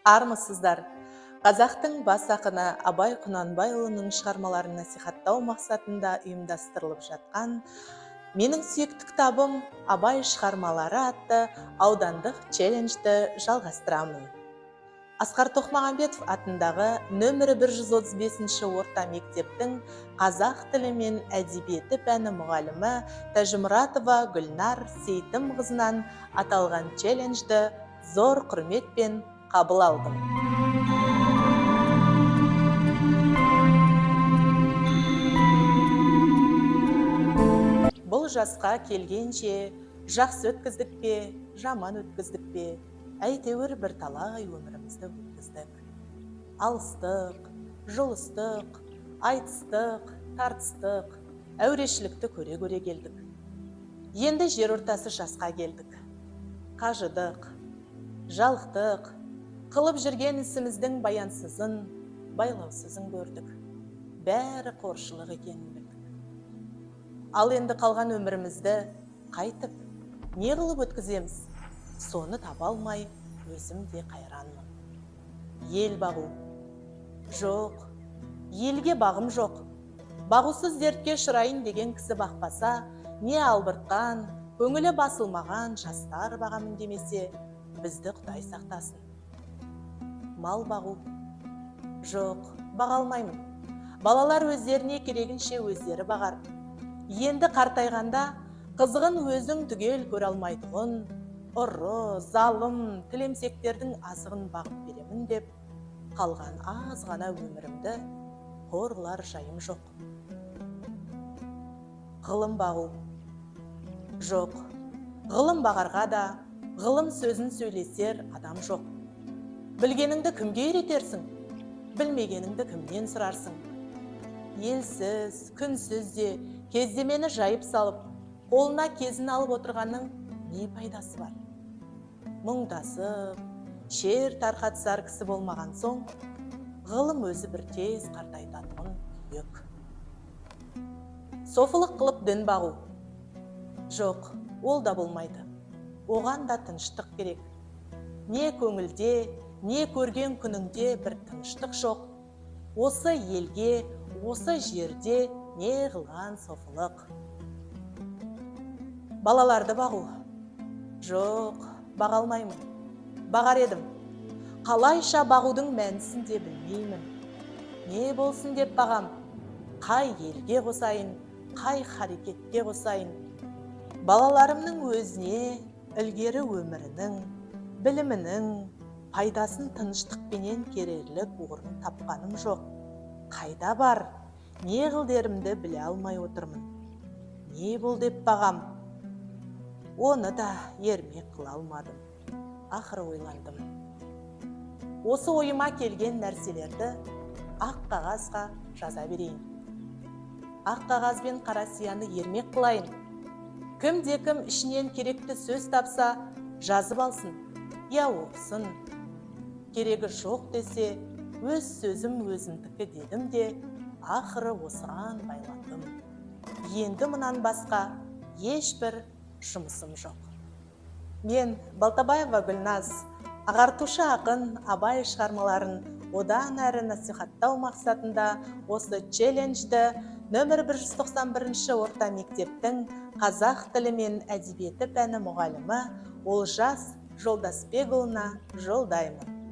Армысыздар. Қазақтың бас ақыны Абай Құнанбайұлының шығармаларын насихаттау мақсатында ұйымдастырылып жатқан менің сүйікті кітабым Абай шығармалары атты аудандық челленджді жалғастырамын. Асқар Тоқмағамбетов атындағы нөмірі 135 орта мектептің қазақ тілі мен әдебиеті пәні мұғалімі Тәжімұратова Гүлнар Сейтімқызынан аталған челленджді зор құрметпен қабыл алдым. Бұл жасқа келгенше жақсы өткіздік пе, жаман өткіздік пе, әйтеуір бір талай өмірімізді өткіздік. Алыстық, жұлыстық, айтыстық, тартыстық, әурешілікті көре келдік. Енді жер ортасы жасқа келдік. Қажыдық, жалықтық, қылып жүрген ісіміздің баянсызын, байлаусызын көрдік. Бәрі қоршылық екенін білдік. Ал енді қалған өмірімізді қайтып, не қылып өткіземіз? Соны таба алмай, өзім де қайранмын. Ел бағу. Жоқ, елге бағым жоқ. Бағусыз дертке ұшырайын деген кісі бақпаса, не албыртқан, көңілі басылмаған жастар бағамын демесе, бізді Құдай сақтасын. Мал бағу. Жоқ, баға алмаймын. Балалар өздеріне керегінше өздері бағар. Енді қартайғанда қызығын өзің түгел көре алмайтұғын, ұры, залым, тілемсектердің азығын бағып беремін деп, қалған аз ғана өмірімді қорлар жайым жоқ. Ғылым бағу. Жоқ, ғылым бағарға да, ғылым сөзін сөйлесер адам жоқ. Білгеніңді кімге үйретерсің? Білмегеніңді кімнен сұрарсың? Елсіз, күнсіз де кездемені жайып салып, қолына кезін алып отырғанның не пайдасы бар? Мұңдасып, шер тарқатысар кісі болмаған соң, ғылым өзі бір тез қартайтатұғын күйік. Софылық қылып дін бағу. Жоқ, ол да болмайды. Оған да тыныштық керек. Не көңілде, не көрген күніңде бір тыныштық жоқ. Осы елге, осы жерде не қылған софылық. Балаларды бағу. Жоқ, баға алмаймын. Бағар едім. Қалайша бағудың мәнісін де білмеймін. Не болсын деп бағам? Қай елге қосайын, қай харекетке қосайын? Балаларымның өзіне, ілгері өмірінің, білімінің, пайдасын тыныштықпенен керерлік орын тапқаным жоқ. Қайда бар? Не қылдерімді біле алмай отырмын. Не бол деп бағам? Оны да ермек қыла алмадым. Ақыры ойландым. Осы ойыма келген нәрселерді ақ қағазға жаза берейін. Ақ қағаз бен қара сияны ермек қылайын. Кім-де-кім ішінен керекті сөз тапса, жазып алсын, я оқысын. Керегі жоқ десе, өз сөзім өзімдікі дедім де, ақыры осыған байландым. Енді мұнан басқа ешбір жұмысым жоқ. Мен Балтабаева Гүлназ, ағартушы ақын Абай шығармаларын одан әрі насихаттау мақсатында осы челленджді нөмір 191 орта мектептің қазақ тілі мен әдебиеті пәні мұғалімі Олжас Жолдасбекұлына жолдаймын.